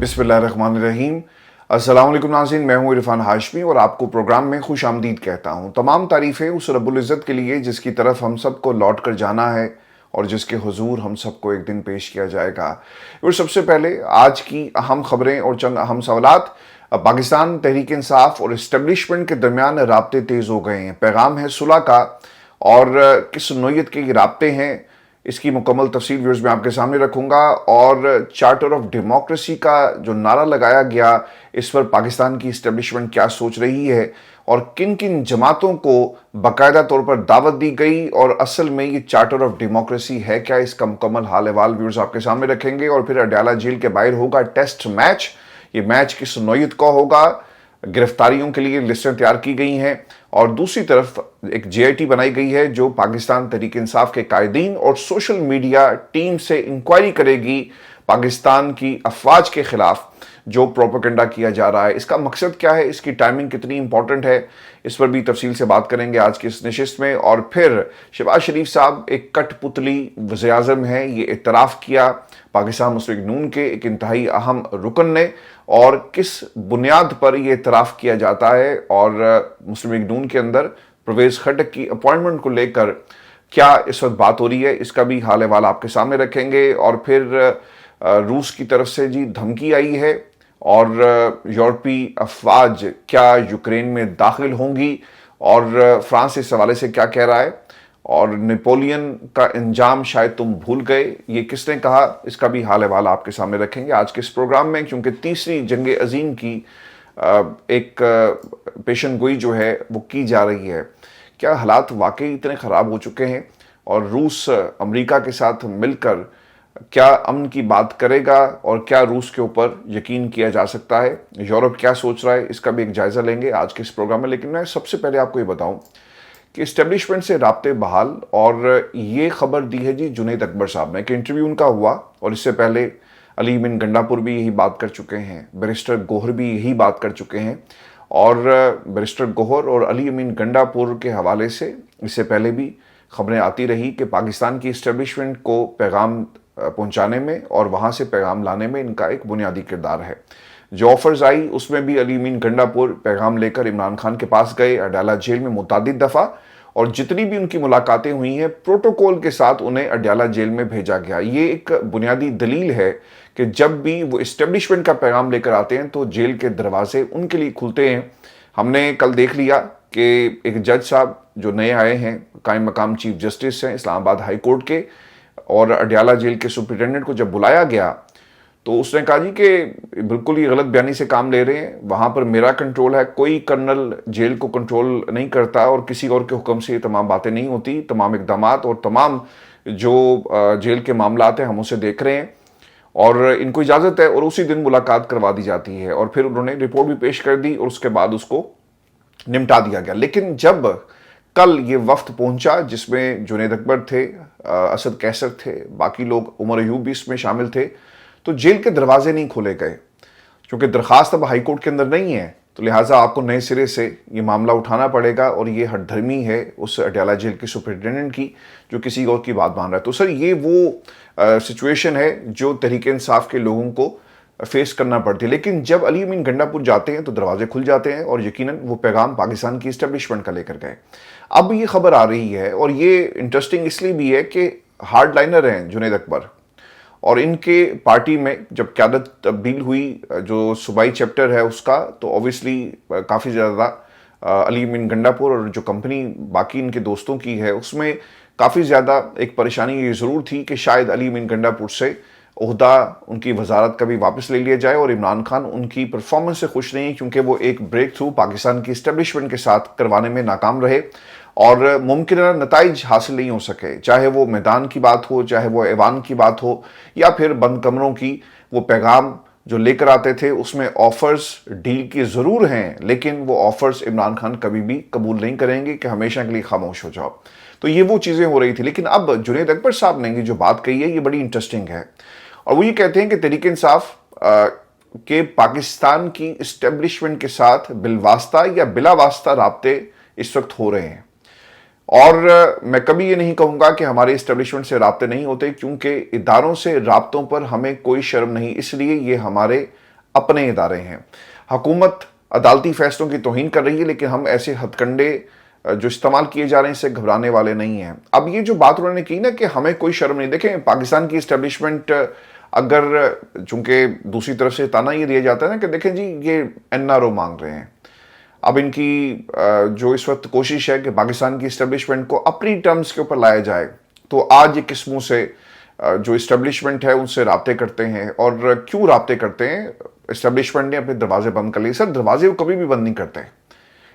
बिस्मिल्लाहिर्रहमानिर्रहीम। अस्सलाम वालेकुम नाज़रीन, मैं हूँ इरफान हाशमी और आपको प्रोग्राम में खुश आमदीद कहता हूँ। तमाम तारीफ़ें उस रब्बुल इज़्ज़त के लिए जिसकी तरफ हम सबको लौट कर जाना है और जिसके हुजूर हम सबको एक दिन पेश किया जाएगा। और सबसे पहले आज की अहम खबरें और चंद अहम सवालात। पाकिस्तान तहरीक इंसाफ और इस्टेब्लिशमेंट के दरमियान राब्ते तेज़ हो गए हैं। पैगाम है सुलह का और किस नोयत के ये राब्ते हैं इसकी मुकम्मल तफसील व्यूज़ में आपके सामने रखूंगा। और चार्टर ऑफ डेमोक्रेसी का जो नारा लगाया गया, इस पर पाकिस्तान की इस्टेब्लिशमेंट क्या सोच रही है और किन किन जमातों को बाकायदा तौर पर दावत दी गई और असल में ये चार्टर ऑफ डेमोक्रेसी है क्या, इसका मुकम्मल हाल अहवाल व्यूज़ आपके सामने रखेंगे। और फिर अडयाला जेल के बाहर होगा टेस्ट मैच। ये मैच किस नोयत का होगा, गिरफ्तारियों के लिए लिस्टें तैयार की गई हैं और दूसरी तरफ एक जेआईटी बनाई गई है जो पाकिस्तान तहरीक इंसाफ के कायदीन और सोशल मीडिया टीम से इंक्वायरी करेगी पाकिस्तान की अफवाज के खिलाफ जो प्रोपेगेंडा किया जा रहा है। इसका मकसद क्या है, इसकी टाइमिंग कितनी इंपॉर्टेंट है, इस पर भी तफसील से बात करेंगे आज की इस नशिस्त में। और फिर शहबाज शरीफ साहब एक कठपुतली वज़ीर आज़म है, ये इतराफ़ किया पाकिस्तान मुस्लिम लीग नून के एक इंतहाई अहम रुकन ने, और किस बुनियाद पर यह इतराफ़ किया जाता है और मुस्लिम लीग नून के अंदर परवेज़ खट्टक की अपॉइंटमेंट को लेकर क्या इस वक्त बात हो रही है, इसका भी हाल अहवाल आपके सामने रखेंगे। और फिर रूस की तरफ से जी धमकी आई है और यूरोपीय अफवाज क्या यूक्रेन में दाखिल होंगी और फ्रांस इस हवाले से क्या कह रहा है, और नेपोलियन का इंजाम शायद तुम भूल गए, ये किसने कहा, इसका भी हाल अहवाल आपके सामने रखेंगे आज के इस प्रोग्राम में। क्योंकि तीसरी जंग अजीम की एक पेशन गोई जो है वो की जा रही है। क्या हालात वाकई इतने ख़राब हो चुके हैं और रूस अमेरिका के साथ मिलकर क्या अमन की बात करेगा और क्या रूस के ऊपर यकीन किया जा सकता है, यूरोप क्या सोच रहा है, इसका भी एक जायज़ा लेंगे आज के इस प्रोग्राम में। लेकिन मैं सबसे पहले आपको ये बताऊं कि इस्टेब्लिशमेंट से राब्ते बहाल, और ये खबर दी है जी जुनैद अकबर साहब ने कि इंटरव्यू उनका हुआ और इससे पहले अली अमीन गंडापुर भी यही बात कर चुके हैं, बैरिस्टर गोहर भी यही बात कर चुके हैं। और बैरिस्टर गोहर और अली अमीन गंडापुर के हवाले से इससे पहले भी खबरें आती रही कि पाकिस्तान की इस्टेब्लिशमेंट को पैगाम पहुंचाने में और वहाँ से पैगाम लाने में इनका एक बुनियादी किरदार है। जो ऑफर्स आई उसमें भी अली अमीन गंडापुर पैगाम लेकर इमरान खान के पास गए अडयाला जेल में मुतअद्दिद दफ़ा, और जितनी भी उनकी मुलाकातें हुई हैं प्रोटोकॉल के साथ उन्हें अडयाला जेल में भेजा गया। ये एक बुनियादी दलील है कि जब भी वो इस्टेब्लिशमेंट का पैगाम लेकर आते हैं तो जेल के दरवाजे उनके लिए खुलते हैं। हमने कल देख लिया कि एक जज साहब जो नए आए हैं, कायम मकाम चीफ जस्टिस हैं इस्लामाबाद हाई कोर्ट के, और अडयाला जेल के सुप्रिटेंडेंट को जब बुलाया गया तो उसने कहा जी कि बिल्कुल ही गलत बयानी से काम ले रहे हैं, वहाँ पर मेरा कंट्रोल है, कोई कर्नल जेल को कंट्रोल नहीं करता और किसी और के हुक्म से ये तमाम बातें नहीं होती, तमाम इकदामात और तमाम जो जेल के मामलात हैं हम उसे देख रहे हैं और इनको इजाज़त है। और उसी दिन मुलाकात करवा दी जाती है और फिर उन्होंने रिपोर्ट भी पेश कर दी और उसके बाद उसको निपटा दिया गया। लेकिन जब कल ये वक्त पहुंचा जिसमें जुनैद अकबर थे, असद कैसर थे, बाकी लोग, उमर अयूब भी इसमें शामिल थे, तो जेल के दरवाजे नहीं खोले गए क्योंकि दरखास्त अब हाई कोर्ट के अंदर नहीं है, तो लिहाजा आपको नए सिरे से ये मामला उठाना पड़ेगा और ये हठधर्मी है उस अडयाला जेल के सुप्रिटेंडेंट की जो किसी और की बात मान रहा है। तो सर ये वो सिचुएशन है जो तहरीक इंसाफ के लोगों को फेस करना पड़ती है। लेकिन जब अली अमीन गंडापुर जाते हैं तो दरवाजे खुल जाते हैं और यकीनन वो पैगाम पाकिस्तान की इस्टेब्लिशमेंट का लेकर गए। अब ये खबर आ रही है और ये इंटरेस्टिंग इसलिए भी है कि हार्ड लाइनर हैं जुनैद अकबर, और इनके पार्टी में जब क़यादत तब्दील हुई जो सूबाई चैप्टर है उसका, तो ऑब्वियसली काफ़ी ज़्यादा अली अमीन गंडापुर और जो कंपनी बाकी इनके दोस्तों की है उसमें काफ़ी ज़्यादा एक परेशानी ये ज़रूर थी कि शायद अली अमीन गंडापुर से ओहदा उनकी वजारत का भी वापस ले लिया जाए, और इमरान खान उनकी परफॉर्मेंस से खुश नहीं क्योंकि वो एक ब्रेक थ्रू पाकिस्तान की इस्टेब्लिशमेंट के साथ करवाने में नाकाम रहे और मुमकिन नताइज हासिल नहीं हो सके, चाहे वो मैदान की बात हो, चाहे वो ऐवान की बात हो, या फिर बंद कमरों की। वो पैगाम जो लेकर आते थे उसमें ऑफर्स डील की ज़रूर हैं, लेकिन वो ऑफर्स इमरान खान कभी भी कबूल नहीं करेंगे कि हमेशा के लिए खामोश हो जाओ। तो ये वो चीज़ें हो रही थी। लेकिन अब जुनैद अकबर साहब ने ये जो बात कही है ये बड़ी इंटरेस्टिंग है, और वो ये कहते हैं कि तहरीक इंसाफ के पाकिस्तान की इस्टेब्लिशमेंट के साथ बिलवास्ता या बिला वास्ता राब्ते इस वक्त हो रहे हैं। और मैं कभी ये नहीं कहूँगा कि हमारे इस्टेब्लिशमेंट से राब्ते नहीं होते, क्योंकि इदारों से राब्तों पर हमें कोई शर्म नहीं, इसलिए ये हमारे अपने इदारे हैं। हुकूमत अदालती फैसलों की तौहीन कर रही है, लेकिन हम ऐसे हथकंडे जो इस्तेमाल किए जा रहे हैं इससे घबराने वाले नहीं हैं। अब ये जो बात उन्होंने की ना कि हमें कोई शर्म नहीं, देखें पाकिस्तान की इस्टेब्लिशमेंट अगर, चूंकि दूसरी तरफ से ताना ये दिया जाता है ना कि देखें जी ये एनआरओ मांग रहे हैं, अब इनकी जो इस वक्त कोशिश है कि पाकिस्तान की इस्टेब्लिशमेंट को अपनी टर्म्स के ऊपर लाया जाए, तो आज ये किस मुंह से जो इस्टेब्लिशमेंट है उनसे राब्ते करते हैं, और क्यों राब्ते करते हैं? इस्टेब्लिशमेंट ने अपने दरवाजे बंद कर लिए। सर दरवाजे वो कभी भी बंद नहीं करते,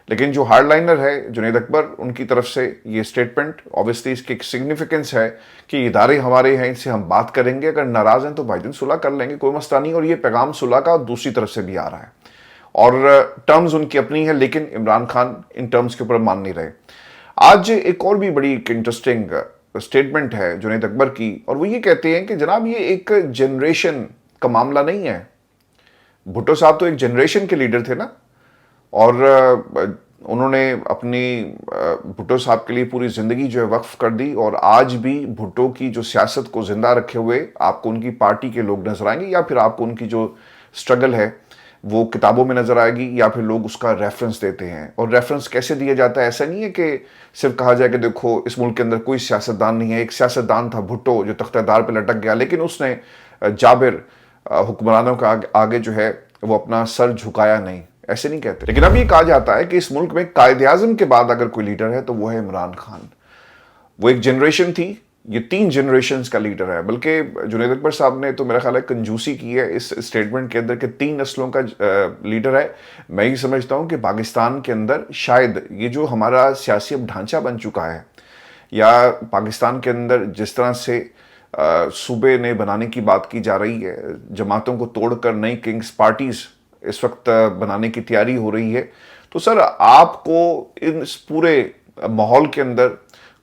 लेकिन जो हार्डलाइनर है जुनैद अकबर, उनकी तरफ से ये स्टेटमेंट, ऑब्वियसली इसकी एक सिग्निफिकेंस है कि इदारे हमारे हैं, इनसे हम बात करेंगे, अगर नाराज हैं तो भाई दिन सुलह कर लेंगे, कोई मसला नहीं। और ये पैगाम सुलह का दूसरी तरफ से भी आ रहा है, और टर्म्स उनकी अपनी है, लेकिन इमरान खान इन टर्म्स के ऊपर मान नहीं रहे। आज एक और भी बड़ी इंटरेस्टिंग स्टेटमेंट है जुनैद अकबर की, और वो ये कहते हैं कि जनाब ये एक जनरेशन का मामला नहीं है। भुट्टो साहब तो एक जनरेशन के लीडर थे ना, और उन्होंने अपनी भुट्टो साहब के लिए पूरी ज़िंदगी जो है वक्फ कर दी, और आज भी भुट्टो की जो सियासत को ज़िंदा रखे हुए आपको उनकी पार्टी के लोग नज़र आएंगे, या फिर आपको उनकी जो स्ट्रगल है वो किताबों में नज़र आएगी, या फिर लोग उसका रेफरेंस देते हैं। और रेफरेंस कैसे दिया जाता है? ऐसा नहीं है कि सिर्फ कहा जाए कि देखो इस मुल्क के अंदर कोई सियासतदान नहीं है। एक सियासतदान था भुट्टो जो तख्तेदार पर लटक गया, लेकिन उसने जाबिर हुक्मरानों का आगे जो है वो अपना सर झुकाया नहीं, ऐसे नहीं कहते। लेकिन अब ये कहा जाता है कि इस मुल्क में कायदे आज़म के बाद अगर कोई लीडर है तो वो है इमरान खान। वो एक जनरेशन थी, ये 3 जनरेशन्स का लीडर है। बल्कि जुनैद अकबर साहब ने तो मेरा ख्याल है कंजूसी की है इस स्टेटमेंट के अंदर कि 3 नस्लों का लीडर है। मैं ये समझता हूँ कि पाकिस्तान के अंदर शायद ये जो हमारा सियासी अब ढांचा बन चुका है, या पाकिस्तान के अंदर जिस तरह से सूबे ने बनाने की बात की जा रही है, जमातों को तोड़कर नई किंग्स पार्टीज इस वक्त बनाने की तैयारी हो रही है, तो सर आपको इस पूरे माहौल के अंदर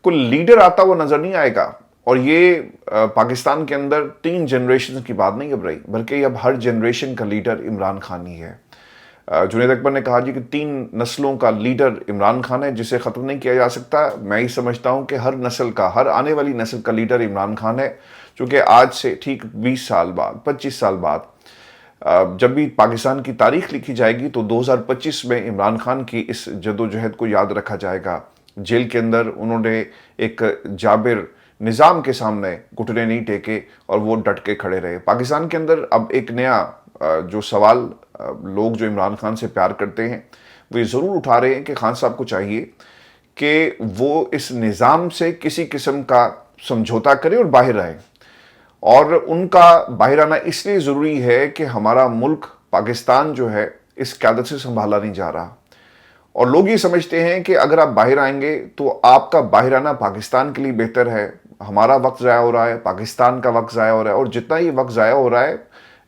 कोई लीडर आता हुआ नजर नहीं आएगा। और ये पाकिस्तान के अंदर 3 जनरेशन की बात नहीं अब रही, बल्कि अब हर जनरेशन का लीडर इमरान खान ही है। जुनैद अकबर ने कहा जी कि 3 नस्लों का लीडर इमरान खान है, जिसे ख़त्म नहीं किया जा सकता। मैं ही समझता हूँ कि हर नस्ल का, हर आने वाली नस्ल का लीडर इमरान खान है, क्योंकि आज से ठीक 20 साल बाद, 25 साल बाद जब भी पाकिस्तान की तारीख लिखी जाएगी तो 2025 में इमरान खान की इस जदोजहद को याद रखा जाएगा। जेल के अंदर उन्होंने एक जाबिर निज़ाम के सामने घुटने नहीं टेके और वो डट के खड़े रहे। पाकिस्तान के अंदर अब एक नया जो सवाल लोग जो इमरान खान से प्यार करते हैं वो ये ज़रूर उठा रहे हैं कि खान साहब को चाहिए कि वो इस निज़ाम से किसी किस्म का समझौता करें और बाहर आए। और उनका बाहर आना इसलिए ज़रूरी है कि हमारा मुल्क पाकिस्तान जो है इस क़यादत से संभाला नहीं जा रहा, और लोग ये समझते हैं कि अगर आप बाहर आएंगे तो आपका बाहर आना पाकिस्तान के लिए बेहतर है। हमारा वक्त ज़ाया हो रहा है, पाकिस्तान का वक्त ज़ाया हो रहा है, और जितना ये वक्त ज़ाया हो रहा है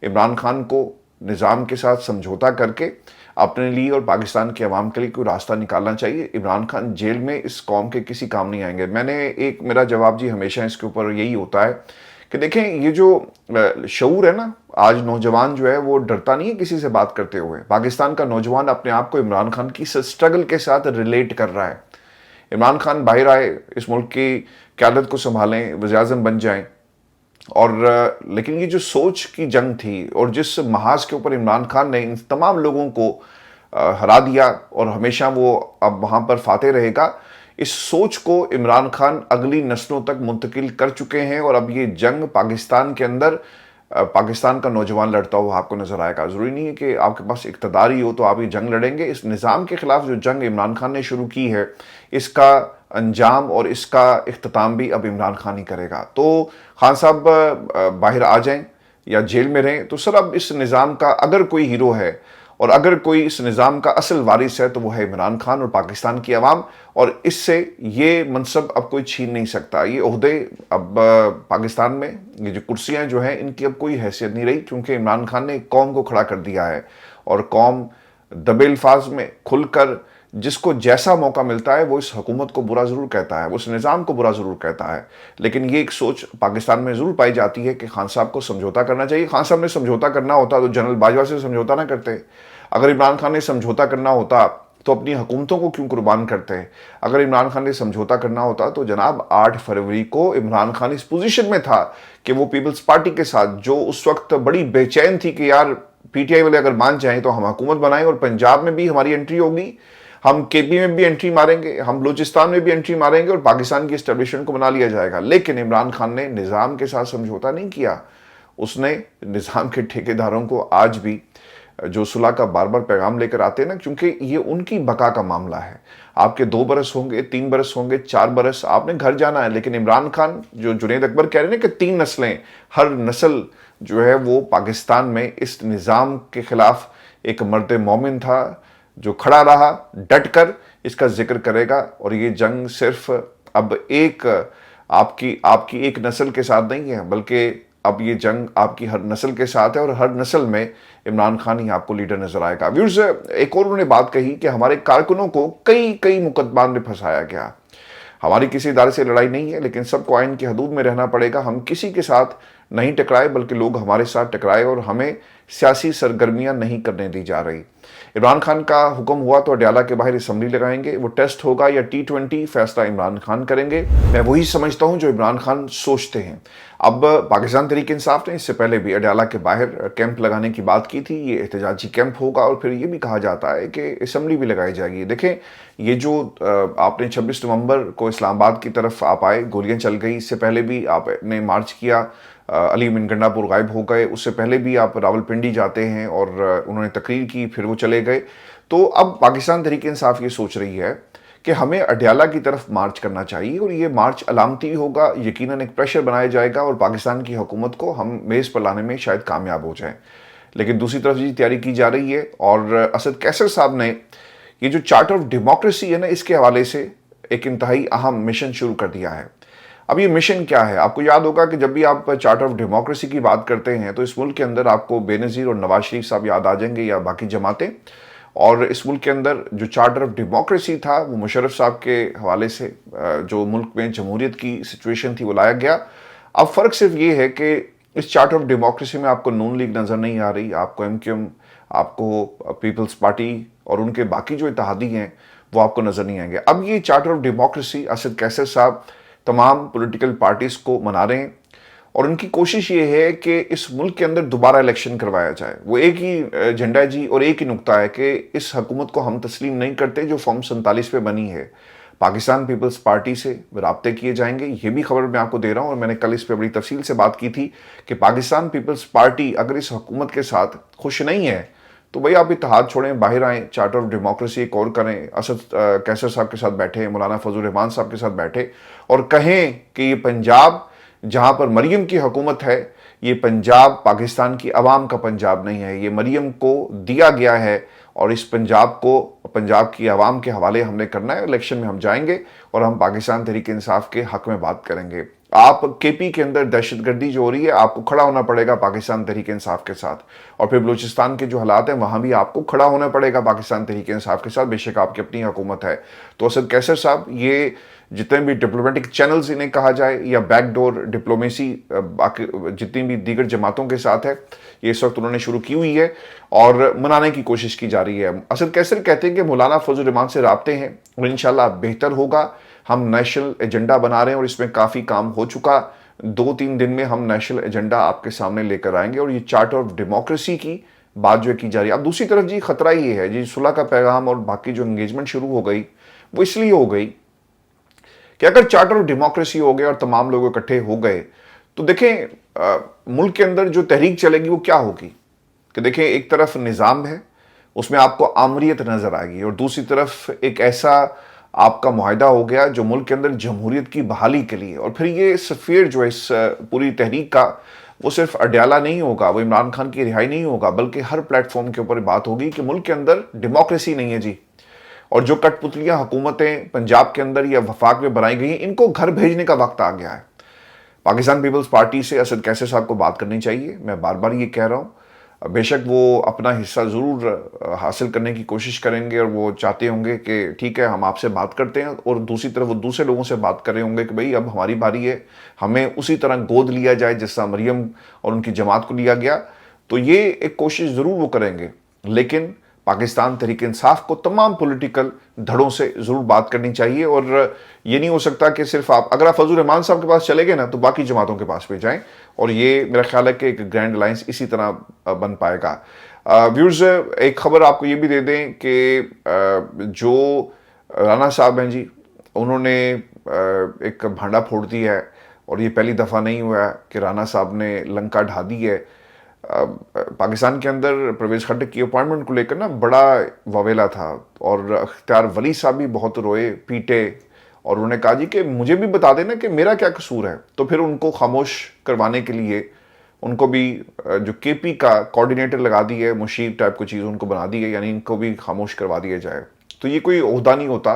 इमरान खान को निज़ाम के साथ समझौता करके अपने लिए और पाकिस्तान के अवाम के लिए कोई रास्ता निकालना चाहिए। इमरान खान जेल में इस कौम के किसी काम नहीं आएंगे। मेरा जवाब जी हमेशा इसके ऊपर यही होता है कि देखें ये जो शऊर है ना, आज नौजवान जो है वो डरता नहीं है किसी से बात करते हुए। पाकिस्तान का नौजवान अपने आप को इमरान खान की स्ट्रगल के साथ रिलेट कर रहा है। इमरान खान बाहर आए, इस मुल्क की क़यादत को संभालें, वज़ीर-ए-आज़म बन जाएं, और लेकिन ये जो सोच की जंग थी और जिस महाज के ऊपर इमरान खान ने इन तमाम लोगों को हरा दिया और हमेशा वो अब वहाँ पर फाते रहेगा, इस सोच को इमरान खान अगली नस्लों तक मुंतकिल कर चुके हैं। और अब ये जंग पाकिस्तान के अंदर पाकिस्तान का नौजवान लड़ता हुआ आपको नजर आएगा। ज़रूरी नहीं है कि आपके पास इक़्तिदार ही हो तो आप ये जंग लड़ेंगे। इस निज़ाम के ख़िलाफ़ जो जंग इमरान खान ने शुरू की है, इसका अंजाम और इसका इख्तिताम भी अब इमरान खान ही करेगा। तो खान साहब बाहर आ जाएं या जेल में रहें, तो सर अब इस निज़ाम का अगर कोई हीरो है और अगर कोई इस निज़ाम का असल वारिस है तो वो है इमरान खान और पाकिस्तान की आवाम, और इससे ये मनसब अब कोई छीन नहीं सकता। ये ओहदे अब पाकिस्तान में ये जो कुर्सियाँ जो हैं इनकी अब कोई हैसियत नहीं रही, क्योंकि इमरान खान ने कौम को खड़ा कर दिया है, और कौम दबे अल्फाज में खुलकर जिसको जैसा मौका मिलता है वो इस हुकूमत को बुरा ज़रूर कहता है, वो इस निज़ाम को बुरा ज़रूर कहता है। लेकिन ये एक सोच पाकिस्तान में ज़रूर पाई जाती है कि खान साहब को समझौता करना चाहिए। खान साहब ने समझौता करना होता तो जनरल बाजवा से समझौता ना करते। अगर इमरान खान ने समझौता करना होता तो अपनी हुकूमतों को क्यों कुर्बान करते? अगर इमरान खान ने समझौता करना होता तो जनाब 8 फरवरी को इमरान खान इस पोजीशन में था कि वो पीपल्स पार्टी के साथ, जो उस वक्त बड़ी बेचैन थी कि यार PTI वाले अगर मान जाएं तो हम हुकूमत बनाएं और पंजाब में भी हमारी एंट्री होगी, हम KP में भी एंट्री मारेंगे, हम बलूचिस्तान में भी एंट्री मारेंगे और पाकिस्तान की एस्टेब्लिशमेंट को बना लिया जाएगा। लेकिन इमरान खान ने निज़ाम के साथ समझौता नहीं किया। उसने निज़ाम के ठेकेदारों को आज भी जो सुलह का बार बार पैगाम लेकर आते हैं ना, क्योंकि ये उनकी बका का मामला है। आपके 2 बरस होंगे, 3 बरस होंगे, 4 बरस, आपने घर जाना है। लेकिन इमरान खान, जो जुनैद अकबर कह रहे हैं कि 3 नस्लें, हर नस्ल जो है वो पाकिस्तान में इस निज़ाम के खिलाफ एक मर्द मोमिन था जो खड़ा रहा, डट कर इसका जिक्र करेगा। और ये जंग सिर्फ अब एक आपकी एक नस्ल के साथ नहीं है, बल्कि अब ये जंग आपकी हर नस्ल के साथ है और हर नस्ल में इमरान खान ही आपको लीडर नजर आएगा। व्यूअर्स, एक और उन्होंने बात कही कि हमारे कारकुनों को कई मुकदमा में फंसाया गया। हमारी किसी इदारे से लड़ाई नहीं है, लेकिन सबको आइन की हदूद में रहना पड़ेगा। हम किसी के साथ नहीं टकराए, बल्कि लोग हमारे साथ टकराए और हमें सियासी सरगर्मियां नहीं करने दी जा रही। इमरान खान का हुक्म हुआ तो अडयाला के बाहर असम्बली लगाएंगे। वो टेस्ट होगा या T20, फैसला इमरान खान करेंगे। मैं वही समझता हूं जो इमरान खान सोचते हैं। अब पाकिस्तान तहरीक इंसाफ ने इससे पहले भी अडयाला के बाहर कैंप लगाने की बात की थी। ये एहतजाजी कैंप होगा और फिर ये भी कहा जाता है कि असम्बली भी लगाई जाएगी। देखें, ये जो आपने 26 नवंबर को इस्लामाबाद की तरफ आप आए, गोलियां चल गई। इससे पहले भी आपने मार्च किया, अली मिन गंडापुर गायब हो गए। उससे पहले भी आप रावलपिंडी जाते हैं और उन्होंने तकरीर की, फिर वो चले गए। तो अब पाकिस्तान तहरीक इंसाफ ये सोच रही है कि हमें अडयाला की तरफ मार्च करना चाहिए और ये मार्च अलामती होगा। यकीनन एक प्रेशर बनाया जाएगा और पाकिस्तान की हुकूमत को हम मेज़ पर लाने में शायद कामयाब हो जाएं। लेकिन दूसरी तरफ जी तैयारी की जा रही है और असद कैसर साहब ने ये जो चार्टर ऑफ डेमोक्रेसी है ना, इसके हवाले से एक इंतहाई अहम मिशन शुरू कर दिया है। अब ये मिशन क्या है? आपको याद होगा कि जब भी आप चार्टर ऑफ डेमोक्रेसी की बात करते हैं तो इस मुल्क के अंदर आपको बेनज़ीर और नवाज शरीफ साहब याद आ जाएंगे या बाकी जमातें। और इस मुल्क के अंदर जो चार्टर ऑफ डेमोक्रेसी था वो मुशर्रफ साहब के हवाले से जो मुल्क में जमहूरियत की सिचुएशन थी वो लाया गया। अब फ़र्क सिर्फ ये है कि इस चार्टर ऑफ डेमोक्रेसी में आपको नून लीग नज़र नहीं आ रही, आपको MQM, आपको पीपल्स पार्टी और उनके बाकी जो इत्तेहादी हैं वो आपको नज़र नहीं आएंगे। अब ये charter of democracy Asad Qaiser साहब तमाम पॉलिटिकल पार्टीज़ को मना रहे हैं और उनकी कोशिश ये है कि इस मुल्क के अंदर दोबारा इलेक्शन करवाया जाए। वो एक ही एजेंडा है जी और एक ही नुक्ता है कि इस हुकूमत को हम तस्लीम नहीं करते जो फॉर्म 47 पे बनी है। पाकिस्तान पीपल्स पार्टी से राब्ते किए जाएंगे, ये भी खबर मैं आपको दे रहा हूँ और मैंने कल इस पर बड़ी तफसील से बात की थी कि पाकिस्तान पीपल्स पार्टी अगर इस हुकूमत के साथ खुश नहीं है तो भाई आप इत्तेहाद छोड़ें, बाहर आएँ, चार्टर ऑफ डेमोक्रेसी एक और करें, असद कैसर साहब के साथ बैठे, मौलाना फजल रहमान साहब के साथ बैठे और कहें कि ये पंजाब जहाँ पर मरियम की हुकूमत है, ये पंजाब पाकिस्तान की आवाम का पंजाब नहीं है, ये मरियम को दिया गया है और इस पंजाब को पंजाब की आवाम के हवाले हमने करना है। इलेक्शन में हम जाएंगे और हम पाकिस्तान तहरीक इंसाफ के हक में बात करेंगे। आप KP के अंदर दहशतगर्दी जो हो रही है, आपको खड़ा होना पड़ेगा पाकिस्तान तहरीक इंसाफ के साथ। और फिर बलूचिस्तान के जो हालात हैं वहाँ भी आपको खड़ा होना पड़ेगा पाकिस्तान तहरीक इंसाफ के साथ, बेशक आपकी अपनी हुकूमत है। तो असद कैसर साहब, ये जितने भी डिप्लोमेटिक चैनल्स इन्हें कहा जाए या बैकडोर डिप्लोमेसी बाकी जितनी भी दीगर जमातों के साथ है, ये इस वक्त उन्होंने शुरू की हुई है और मनाने की कोशिश की जा रही है। असद कैसर कहते हैं कि मौलाना फजल रहमान से राब्ते हैं और इंशाल्लाह बेहतर होगा। हम नेशनल एजेंडा बना रहे हैं और इसमें काफ़ी काम हो चुका। 2-3 दिन में हम नेशनल एजेंडा आपके सामने लेकर आएंगे और ये चार्टर ऑफ डेमोक्रेसी की बात जो की जा रही है। अब दूसरी तरफ जी खतरा ये है जी, सुलह का पैगाम और बाकी जो एंगेजमेंट शुरू हो गई वो इसलिए हो गई कि अगर चार्टर ऑफ डेमोक्रेसी हो गया और तमाम लोग इकट्ठे हो गए तो देखें मुल्क के अंदर जो तहरीक चलेगी वो क्या होगी कि देखें एक तरफ निज़ाम है, उसमें आपको आमरीत नज़र आएगी और दूसरी तरफ एक ऐसा आपका मुआहदा हो गया जो मुल्क के अंदर जमहूरियत की बहाली के लिए। और फिर ये सफ़ीर जो है इस पूरी तहरीक का, वो सिर्फ अडयाला नहीं होगा, वो इमरान खान की रिहाई नहीं होगा, बल्कि हर प्लेटफॉर्म के ऊपर बात होगी कि मुल्क के अंदर डेमोक्रेसी नहीं है जी। और जो कठपुतलियाँ हुकूमतें पंजाब के अंदर या वफाक में बनाई गई, इनको घर भेजने का वक्त आ गया है। पाकिस्तान पीपल्स पार्टी से असद कैसर साहब को बात करनी चाहिए। मैं बार बार ये कह रहा हूँ, बेशक वो अपना हिस्सा ज़रूर हासिल करने की कोशिश करेंगे और वो चाहते होंगे कि ठीक है हम आपसे बात करते हैं, और दूसरी तरफ वो दूसरे लोगों से बात कर रहे होंगे कि भाई अब हमारी बारी है, हमें उसी तरह गोद लिया जाए जिससा मरियम और उनकी जमात को लिया गया। तो ये एक कोशिश ज़रूर वो करेंगे, लेकिन पाकिस्तान तहरीक इंसाफ को तमाम पॉलिटिकल धड़ों से ज़रूर बात करनी चाहिए। और ये नहीं हो सकता कि सिर्फ अगर आप फजल रहमान साहब के पास चले गए ना तो बाकी जमातों के पास भी जाएं, और ये मेरा ख्याल है कि एक ग्रैंड अलायंस इसी तरह बन पाएगा। व्यूअर्स, एक खबर आपको ये भी दे दें कि जो राणा साहब हैं जी, उन्होंने एक भांडा फोड़ दिया है, और ये पहली दफ़ा नहीं हुआ है कि राणा साहब ने लंका ढा दी है। पाकिस्तान के अंदर परवेज़ खट्टक की अपॉइंटमेंट को लेकर ना बड़ा ववेला था, और अख्तियार वली साहब भी बहुत रोए पीटे, और उन्होंने कहा जी कि मुझे भी बता देना कि मेरा क्या कसूर है। तो फिर उनको खामोश करवाने के लिए उनको भी जो केपी का कोऑर्डिनेटर लगा दी है, मुशीर टाइप को चीज़ उनको बना दी है, यानी इनको भी खामोश करवा दिया जाए। तो ये कोई ओहदा नहीं होता,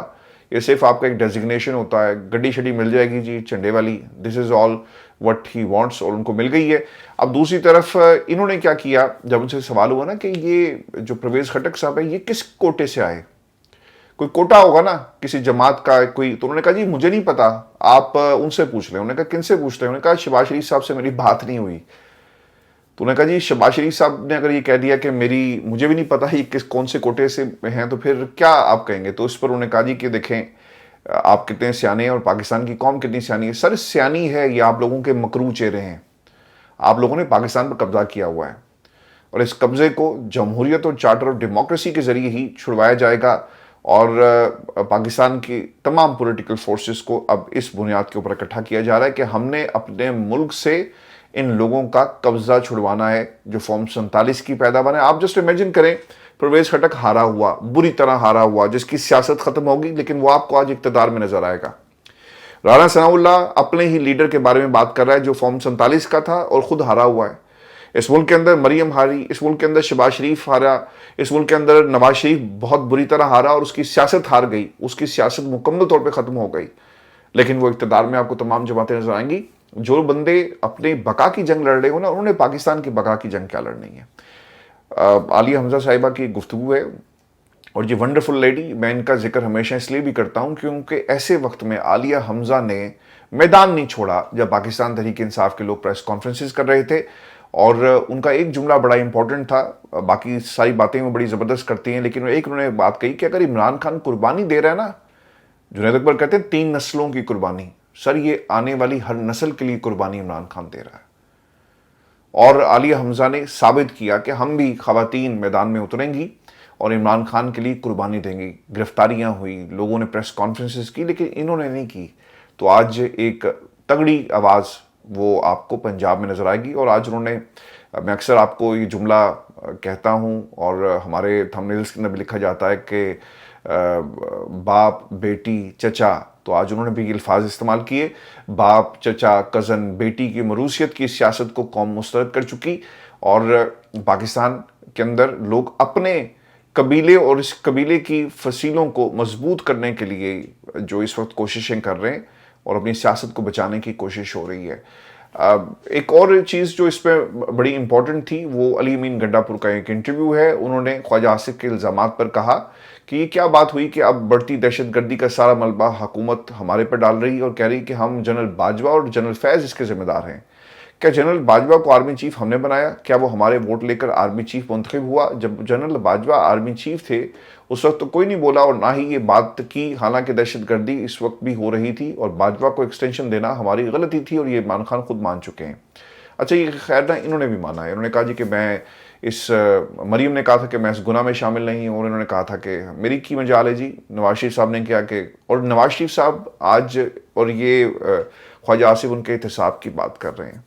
ये सिर्फ आपका एक डेजिग्नेशन होता है। गड्डी शड्डी मिल जाएगी जी झंडे वाली, this is all what he wants, और उनको मिल गई है। अब दूसरी तरफ इन्होंने क्या किया, जब उनसे सवाल हुआ ना कि ये जो परवेज़ खट्टक साहब है ये किस कोटे से आए, कोई कोटा होगा ना किसी जमात का कोई, तो उन्होंने कहा जी मुझे नहीं पता, आप उनसे पूछ लें। उन्होंने कहा किन से पूछ लें? उन्होंने कहा शहबाज शरीफ साहब से मेरी बात नहीं हुई। तो उन्होंने कहा जी शहबाज शरीफ साहब ने अगर ये कह दिया कि मुझे भी नहीं पता ये कौन से कोटे से हैं, तो फिर क्या आप कहेंगे? तो इस पर उन्होंने कहा जी कि देखें आप कितने सियाने हैं और पाकिस्तान की कौम कितनी सियानी है। सर सियानी है ये आप लोगों के मकरू चेहरे हैं। आप लोगों ने पाकिस्तान पर कब्जा किया हुआ है, और इस कब्जे को जमहूरियत और चार्टर ऑफ डेमोक्रेसी के जरिए ही छुड़वाया जाएगा, और पाकिस्तान की तमाम पॉलिटिकल फोर्सेस को अब इस बुनियाद के ऊपर इकट्ठा किया जा रहा है कि हमने अपने मुल्क से इन लोगों का कब्जा छुड़वाना है जो फॉर्म 47 की पैदावार है। आप जस्ट इमेजिन करें, परवेज़ खट्टक हारा हुआ, बुरी तरह हारा हुआ, जिसकी सियासत खत्म होगी, लेकिन वो आपको आज इक़्तिदार में नजर आएगा। राणा सनाउल्लाह अपने ही लीडर के बारे में बात कर रहा है जो फॉर्म 47 का था और खुद हारा हुआ है। इस मुल्क के अंदर मरियम हारी, इस मुल्क के अंदर शहबाज शरीफ हारा, इस मुल्क के अंदर नवाज शरीफ बहुत बुरी तरह हारा और उसकी सियासत हार गई, उसकी सियासत मुकम्मल तौर पे ख़त्म हो गई। लेकिन वो इक़्तिदार में आपको तमाम जमातें नजर आएंगी। जो बंदे अपने बका की जंग लड़ रहे हो ना, उन्होंने पाकिस्तान की बका की जंग क्या लड़नी है। आलिया हमजा साहिबा की गुफ्तगू है, और ये वंडरफुल लेडी, मैं इनका जिक्र हमेशा इसलिए भी करता हूँ क्योंकि ऐसे वक्त में आलिया हमजा ने मैदान नहीं छोड़ा जब पाकिस्तान तहरीक इंसाफ के लोग प्रेस कॉन्फ्रेंसेस कर रहे थे, और उनका एक जुमला बड़ा इंपॉर्टेंट था। बाकी सारी बातें वो बड़ी ज़बरदस्त करती हैं, लेकिन एक उन्होंने बात कही कि अगर इमरान खान कुर्बानी दे रहा है ना, जुनैद अकबर कहते हैं 3 नस्लों की कुर्बानी, सर ये आने वाली हर नस्ल के लिए कुर्बानी इमरान खान दे रहा है। और आलिया हमजा ने साबित किया कि हम भी खवातीन मैदान में उतरेंगी और इमरान खान के लिए कुर्बानी देंगी। गिरफ्तारियां हुई, लोगों ने प्रेस कॉन्फ्रेंसेस की, लेकिन इन्होंने नहीं की। तो आज एक तगड़ी आवाज़ वो आपको पंजाब में नज़र आएगी। और आज उन्होंने, मैं अक्सर आपको ये जुमला कहता हूँ और हमारे थंबनेल्स के अंदर भी लिखा जाता है कि बाप बेटी चचा, तो आज उन्होंने भी अल्फाज इस्तेमाल किए। बाप चचा कज़न बेटी की मरूसियत की सियासत को कौम मुस्तरद कर चुकी, और पाकिस्तान के अंदर लोग अपने कबीले और इस कबीले की फसीलों को मजबूत करने के लिए जो इस वक्त कोशिशें कर रहे हैं और अपनी सियासत को बचाने की कोशिश हो रही है। एक और चीज़ जो इस पर बड़ी इंपॉर्टेंट थी, वो अली अमीन गंडापुर का एक इंटरव्यू है। उन्होंने ख्वाजा आसिफ के इल्ज़ामात पर कहा कि ये क्या बात हुई कि अब बढ़ती दहशतगर्दी का सारा मलबा हुकूमत हमारे पर डाल रही है, और कह रही कि हम जनरल बाजवा और जनरल फैज़ इसके ज़िम्मेदार हैं। क्या जनरल बाजवा को आर्मी चीफ हमने बनाया? क्या वो हमारे वोट लेकर आर्मी चीफ मुंतखब हुआ? जब जनरल बाजवा आर्मी चीफ थे उस वक्त तो कोई नहीं बोला, और ना ही ये बात की, हालांकि दहशतगर्दी इस वक्त भी हो रही थी और बाजवा को एक्सटेंशन देना हमारी गलती थी, और ये इमरान खान खुद मान चुके हैं। अच्छा, ये खैर ना, इन्होंने भी माना है। इन्होंने कहा जी कि मैं मरीम ने कहा था कि मैं इस गुनाह में शामिल नहीं हूँ, और इन्होंने कहा था कि मेरी की मजाल है जी। नवाज शरीफ साहब ने किया कि, और नवाज शरीफ साहब आज, और ये ख्वाजा आसिफ उनके एहतसाब की बात कर रहे हैं।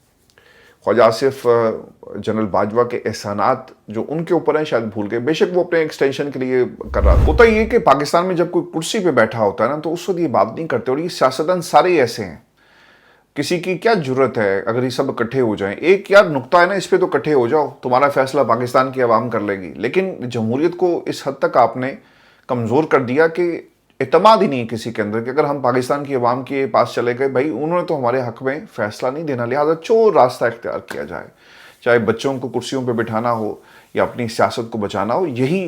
ख्वाजा आसिफ जनरल बाजवा के एहसानात जो उनके ऊपर हैं शायद भूल गए। बेशक वो अपने एक्सटेंशन के लिए कर रहा था। होता ये कि पाकिस्तान में जब कोई कुर्सी पे बैठा होता है ना, तो उस वक्त ये बात नहीं करते, और ये सियासतदान सारे ऐसे हैं। किसी की क्या जरूरत है अगर ये सब इकट्ठे हो जाएं? एक यार नुक्ता है ना, इस पे तो इकट्ठे हो जाओ, तुम्हारा फैसला पाकिस्तान की आवाम कर लेगी। लेकिन जमहूरियत को इस हद तक आपने कमज़ोर कर दिया कि एतमाद ही नहीं है किसी के अंदर, कि अगर हम पाकिस्तान की आवाम के पास चले गए, भाई उन्होंने तो हमारे हक में फैसला नहीं देना, लिहाजा चोर रास्ता इख्तियार किया जाए। चाहे बच्चों को कुर्सियों पर बिठाना हो या अपनी सियासत को बचाना हो, यही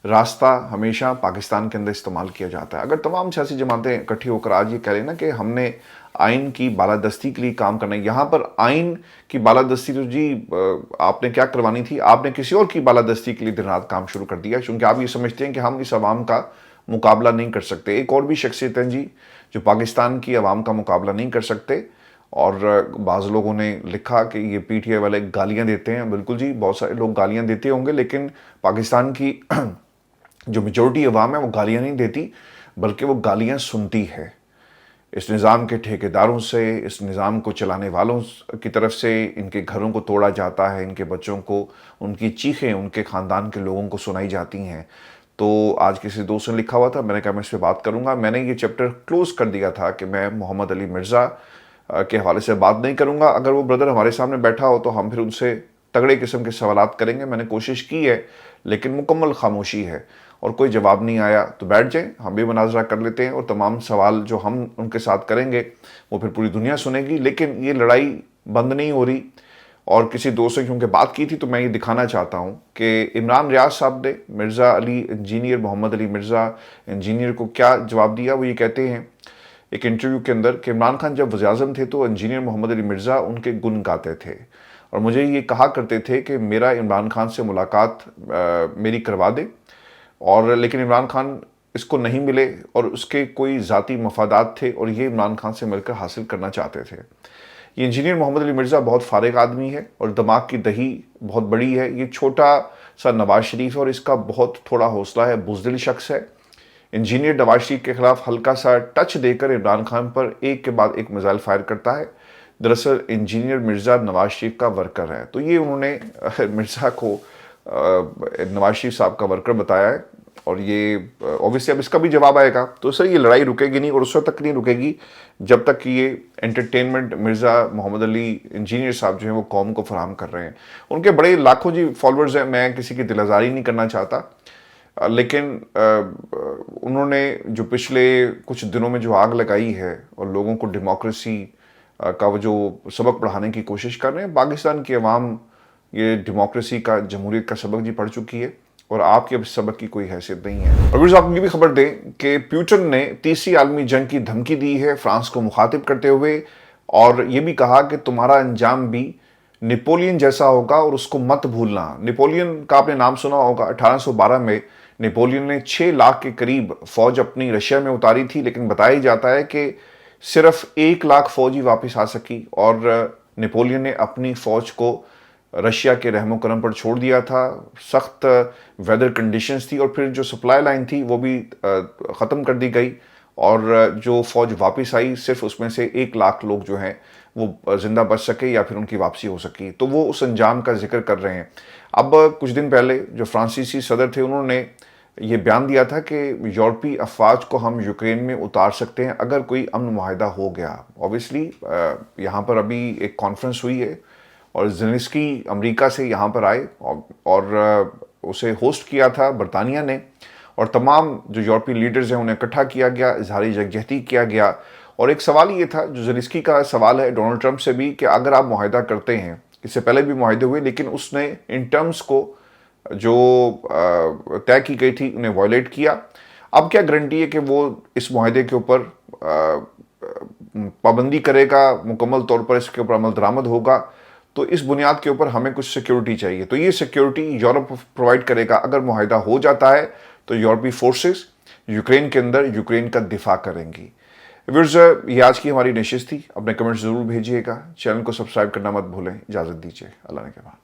रास्ता हमेशा पाकिस्तान के अंदर इस्तेमाल किया जाता है। अगर तमाम सियासी जमातें इकट्ठी होकर आज ये कह रही ना कि हमने आइन की बालादस्ती के लिए काम करना है, यहाँ पर आइन की बालादस्ती तो जी आपने क्या करवानी थी, आपने किसी और की बालादस्ती के लिए दिन रात काम शुरू कर दिया, क्योंकि आप ये समझते हैं कि हम इस आवाम का मुकाबला नहीं कर सकते। एक और भी शख्सियत हैं जी जो पाकिस्तान की आवाम का मुकाबला नहीं कर सकते, اور بعض لوگوں نے لکھا کہ یہ پی ٹی آئی والے گالیاں دیتے ہیں. بالکل جی، بہت سارے لوگ گالیاں دیتے ہوں گے، لیکن پاکستان کی جو میجورٹی عوام ہے وہ گالیاں نہیں دیتی، بلکہ وہ گالیاں سنتی ہے. اس نظام کے ٹھیکیداروں سے، اس نظام کو چلانے والوں کی طرف سے ان کے گھروں کو توڑا جاتا ہے، ان کے بچوں کو، ان کی چیخیں ان کے خاندان کے لوگوں کو سنائی جاتی ہیں. تو آج کسی دوست نے لکھا ہوا تھا، میں نے کہا میں اس پہ بات کروں گا. میں نے یہ چیپٹر کلوز کر دیا تھا کہ میں محمد علی مرزا کے حوالے سے بات نہیں کروں گا. اگر وہ بردر ہمارے سامنے بیٹھا ہو تو ہم پھر ان سے تگڑے قسم کے سوالات کریں گے. میں نے کوشش کی ہے لیکن مکمل خاموشی ہے اور کوئی جواب نہیں آیا. تو بیٹھ جائیں، ہم بھی مناظرہ کر لیتے ہیں اور تمام سوال جو ہم ان کے ساتھ کریں گے وہ پھر پوری دنیا سنے گی. لیکن یہ لڑائی بند نہیں ہو رہی. اور کسی دوست سے کیونکہ بات کی تھی تو میں یہ دکھانا چاہتا ہوں کہ عمران ریاض صاحب نے مرزا علی انجینئر، محمد علی مرزا انجینئر کو کیا جواب دیا. وہ یہ کہتے ہیں ایک انٹرویو کے اندر کہ عمران خان جب وزیر اعظم تھے تو انجینئر محمد علی مرزا ان کے گن گاتے تھے اور مجھے یہ کہا کرتے تھے کہ میرا عمران خان سے ملاقات میری کروا دے. اور لیکن عمران خان اس کو نہیں ملے اور اس کے کوئی ذاتی مفادات تھے اور یہ عمران خان سے مل کر حاصل کرنا چاہتے تھے. یہ انجینئر محمد علی مرزا بہت فارغ آدمی ہے اور دماغ کی دہی بہت بڑی ہے. یہ چھوٹا سا نواز شریف ہے اور اس کا بہت تھوڑا حوصلہ ہے، بزدل شخص ہے. انجینئر نواز شریف کے خلاف ہلکا سا ٹچ دے کر عمران خان پر ایک کے بعد ایک میزائل فائر کرتا ہے. دراصل انجینئر مرزا نواز شریف کا ورکر ہے. تو یہ انہوں نے مرزا کو نواز شریف صاحب کا ورکر بتایا ہے اور یہ اوبیسلی اب اس کا بھی جواب آئے گا. تو سر یہ لڑائی رکے گی نہیں اور اس وقت تک نہیں رکے گی جب تک کہ یہ انٹرٹینمنٹ مرزا محمد علی انجینئر صاحب جو ہیں وہ قوم کو فراہم کر رہے ہیں. ان کے بڑے لاکھوں جی فالورز ہیں، میں کسی کی دل آزاری نہیں کرنا چاہتا، لیکن انہوں نے جو پچھلے کچھ دنوں میں جو آگ لگائی ہے اور لوگوں کو ڈیموکریسی کا وہ جو سبق پڑھانے کی کوشش کر رہے ہیں، پاکستان کی عوام یہ ڈیموکریسی کا، جمہوریت کا سبق جی پڑھ چکی ہے اور آپ کی اب اس سبق کی کوئی حیثیت نہیں ہے. اور ویورز آپ کو یہ بھی خبر دیں کہ پیوٹن نے تیسری عالمی جنگ کی دھمکی دی ہے فرانس کو مخاطب کرتے ہوئے، اور یہ بھی کہا کہ تمہارا انجام بھی نیپولین جیسا ہوگا اور اس کو مت بھولنا. نیپولین کا آپ نے نام سنا ہوگا. 1812 میں نیپولین نے 6 لاکھ کے قریب فوج اپنی رشیا میں اتاری تھی، لیکن بتایا جاتا ہے کہ صرف 1 لاکھ فوج ہی واپس آ سکی اور نیپولین نے اپنی فوج کو رشیا کے رحم و کرم پر چھوڑ دیا تھا. سخت ویدر کنڈیشنز تھی اور پھر جو سپلائی لائن تھی وہ بھی ختم کر دی گئی اور جو فوج واپس آئی صرف اس میں سے 1 لاکھ لوگ جو ہیں وہ زندہ بچ سکے یا پھر ان کی واپسی ہو سکی. تو وہ اس انجام کا ذکر کر رہے ہیں. اب کچھ دن پہلے جو فرانسیسی صدر تھے انہوں نے یہ بیان دیا تھا کہ یورپی افواج کو ہم یوکرین میں اتار سکتے ہیں اگر کوئی امن معاہدہ ہو گیا. اوبیسلی یہاں پر ابھی ایک کانفرنس ہوئی ہے اور زیلنسکی امریکہ سے یہاں پر آئے اور اسے ہوسٹ کیا تھا برطانیہ نے، اور تمام جو یورپی لیڈرز ہیں انہیں اکٹھا کیا گیا، اظہار یکجہتی کیا گیا. اور ایک سوال یہ تھا جو زیلنسکی کا سوال ہے ڈونلڈ ٹرمپ سے بھی کہ اگر آپ معاہدہ کرتے ہیں، اس سے پہلے بھی معاہدے ہوئے لیکن اس نے ان ٹرمز کو جو طے کی گئی تھی انہیں وائلیٹ کیا، اب کیا گارنٹی ہے کہ وہ اس معاہدے کے اوپر پابندی کرے گا، مکمل طور پر اس کے اوپر عمل درآمد ہوگا؟ تو اس بنیاد کے اوپر ہمیں کچھ سیکیورٹی چاہیے. تو یہ سیکیورٹی یورپ پرووائڈ کرے گا. اگر معاہدہ ہو جاتا ہے تو یورپی فورسز یوکرین کے اندر یوکرین کا دفاع کریں گی. ویورز یہ آج کی ہماری نشست تھی. اپنے کمنٹس ضرور بھیجیے گا. چینل کو سبسکرائب کرنا مت بھولیں. اجازت دیجیے. اللہ نے کے بعد.